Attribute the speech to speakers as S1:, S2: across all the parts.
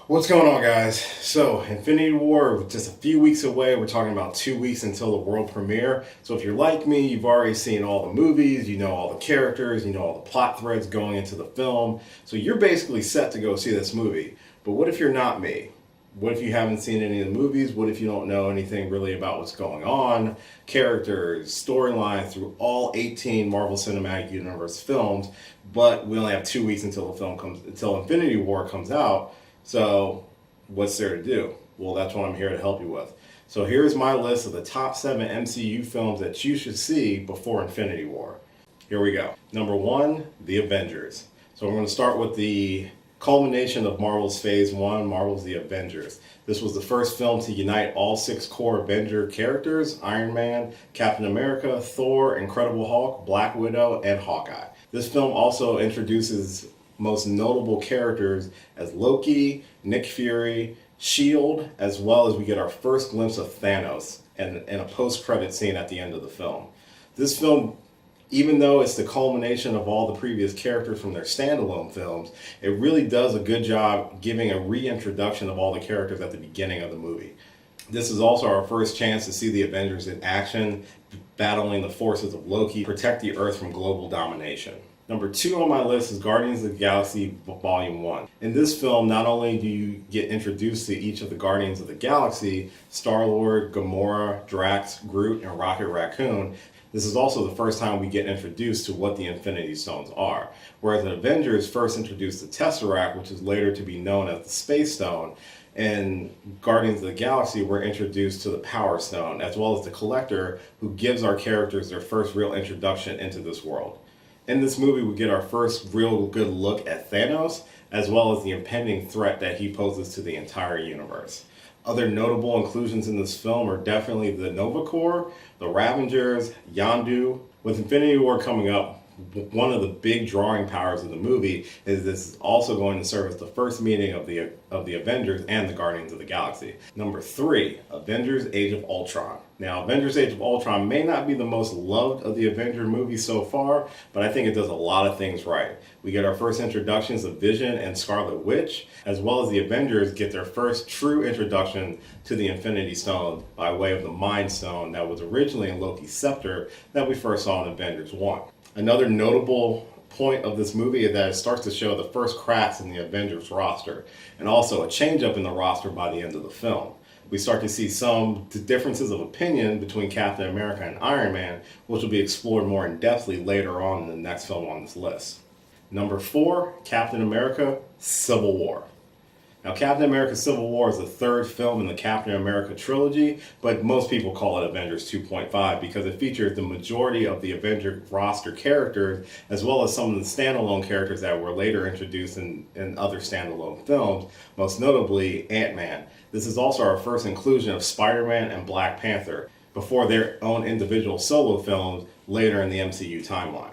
S1: What's going on, guys? So, Infinity War, just a few weeks away. We're talking about 2 weeks until the world premiere. So, if you're like me, you've already seen all the movies, you know all the characters, you know all the plot threads going into the film. So, you're basically set to go see this movie. But what if you're not me? What if you haven't seen any of the movies? What if you don't know anything really about what's going on? Characters, storylines through all 18 Marvel Cinematic Universe films, but we only have 2 weeks until until Infinity War comes out. So, what's there to do? Well, that's what I'm here to help you with. So, here's my list of the top 7 MCU films that you should see before Infinity War. Here we go. Number 1, The Avengers. So, we're going to start with the culmination of Marvel's Phase 1, Marvel's The Avengers. This was the first film to unite all 6 core Avenger characters: Iron Man, Captain America, Thor, Incredible Hulk, Black Widow, and Hawkeye. This film also introduces most notable characters as Loki, Nick Fury, Shield, as well as we get our first glimpse of Thanos and a post-credit scene at the end of the film. This film, even though it's the culmination of all the previous characters from their standalone films, it really does a good job giving a reintroduction of all the characters at the beginning of the movie. This is also our first chance to see the Avengers in action, battling the forces of Loki, protect the Earth from global domination. Number 2 on my list is Guardians of the Galaxy Volume 1. In this film, not only do you get introduced to each of the Guardians of the Galaxy, Star-Lord, Gamora, Drax, Groot, and Rocket Raccoon, this is also the first time we get introduced to what the Infinity Stones are. Whereas the Avengers first introduced the Tesseract, which is later to be known as the Space Stone, and Guardians of the Galaxy were introduced to the Power Stone, as well as the Collector, who gives our characters their first real introduction into this world. In this movie, we get our first real good look at Thanos, as well as the impending threat that he poses to the entire universe. Other notable inclusions in this film are definitely the Nova Corps, the Ravengers, Yondu. With Infinity War coming up, one of the big drawing powers of the movie is this is also going to serve as the first meeting of the Avengers and the Guardians of the Galaxy. Number 3, Avengers Age of Ultron. Now, Avengers Age of Ultron may not be the most loved of the Avenger movies so far, but I think it does a lot of things right. We get our first introductions of Vision and Scarlet Witch, as well as the Avengers get their first true introduction to the Infinity Stone by way of the Mind Stone that was originally in Loki's scepter that we first saw in Avengers 1. Another notable point of this movie is that it starts to show the first cracks in the Avengers roster, and also a change up in the roster by the end of the film. We start to see some differences of opinion between Captain America and Iron Man, which will be explored more in depthly later on in the next film on this list. Number 4, Captain America Civil War. Now, Captain America Civil War is the third film in the Captain America trilogy, but most people call it Avengers 2.5 because it features the majority of the Avenger roster characters, as well as some of the standalone characters that were later introduced in other standalone films, most notably Ant-Man. This is also our first inclusion of Spider-Man and Black Panther before their own individual solo films later in the MCU timeline.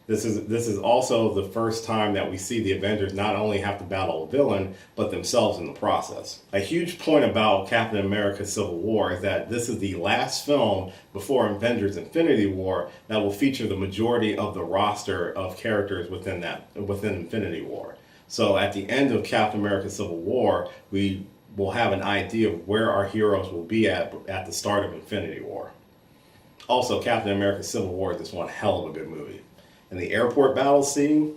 S1: This is also the first time that we see the Avengers not only have to battle a villain, but themselves in the process. A huge point about Captain America Civil War is that this is the last film before Avengers Infinity War that will feature the majority of the roster of characters within Infinity War. So at the end of Captain America Civil War, we will have an idea of where our heroes will be at the start of Infinity War. Also, Captain America Civil War is just one hell of a good movie. And the airport battle scene,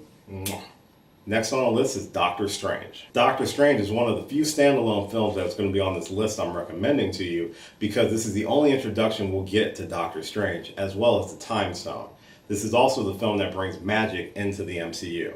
S1: next on the list is Doctor Strange. Doctor Strange is one of the few standalone films that's going to be on this list I'm recommending to you because this is the only introduction we'll get to Doctor Strange, as well as the Time Stone. This is also the film that brings magic into the MCU.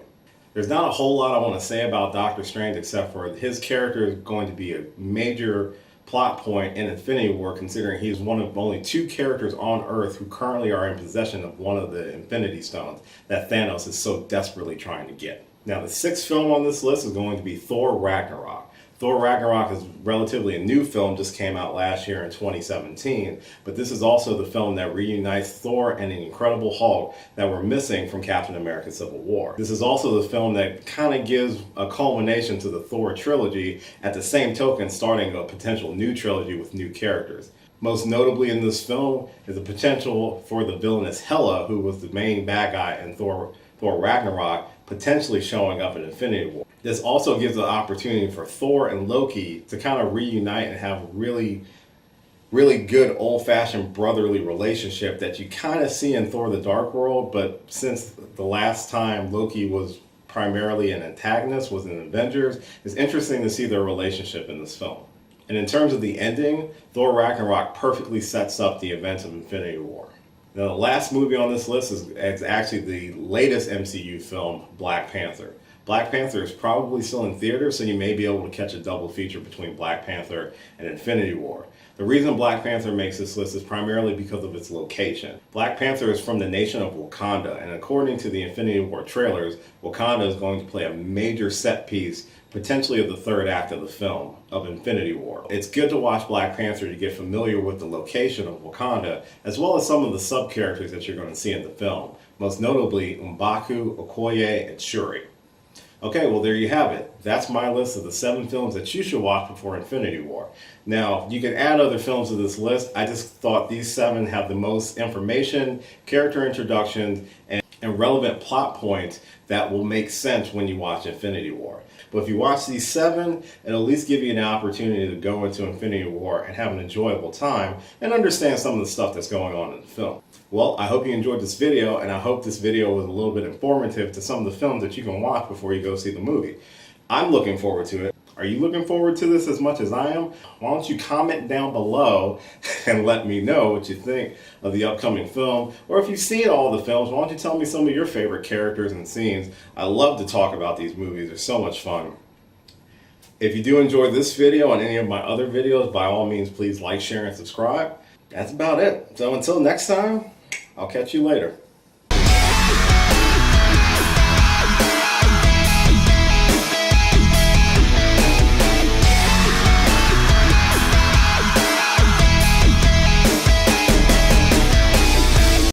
S1: There's not a whole lot I want to say about Doctor Strange except for his character is going to be a major plot point in Infinity War, considering he's one of only 2 characters on Earth who currently are in possession of one of the Infinity Stones that Thanos is so desperately trying to get. Now, the 6th film on this list is going to be Thor Ragnarok. Thor Ragnarok is relatively a new film, just came out last year in 2017, but this is also the film that reunites Thor and the Incredible Hulk that were missing from Captain America Civil War. This is also the film that kind of gives a culmination to the Thor trilogy, at the same token starting a potential new trilogy with new characters. Most notably in this film is the potential for the villainess Hela, who was the main bad guy in Thor Ragnarok, potentially showing up in Infinity War. This also gives an opportunity for Thor and Loki to kind of reunite and have a really good old-fashioned brotherly relationship that you kind of see in Thor the Dark World, but since the last time Loki was primarily an antagonist, was in Avengers, it's interesting to see their relationship in this film. And in terms of the ending, Thor Ragnarok perfectly sets up the events of Infinity War. Now, the last movie on this list is actually the latest MCU film, Black Panther. Black Panther is probably still in theaters, so you may be able to catch a double feature between Black Panther and Infinity War. The reason Black Panther makes this list is primarily because of its location. Black Panther is from the nation of Wakanda, and according to the Infinity War trailers, Wakanda is going to play a major set piece, potentially of the third act of the film, of Infinity War. It's good to watch Black Panther to get familiar with the location of Wakanda, as well as some of the sub-characters that you're going to see in the film, most notably M'Baku, Okoye, and Shuri. Okay, well there you have it. That's my list of the 7 films that you should watch before Infinity War. Now, you can add other films to this list. I just thought these 7 have the most information, character introductions, and relevant plot points that will make sense when you watch Infinity War. But if you watch these 7, it'll at least give you an opportunity to go into Infinity War and have an enjoyable time and understand some of the stuff that's going on in the film. Well, I hope you enjoyed this video, and I hope this video was a little bit informative to some of the films that you can watch before you go see the movie. I'm looking forward to it. Are you looking forward to this as much as I am? Why don't you comment down below and let me know what you think of the upcoming film, or if you've seen all the films, why don't you tell me some of your favorite characters and scenes? I love to talk about these movies. They're so much fun. If you do enjoy this video and any of my other videos, by all means, please like, share, and subscribe. That's about it. So until next time, I'll catch you later.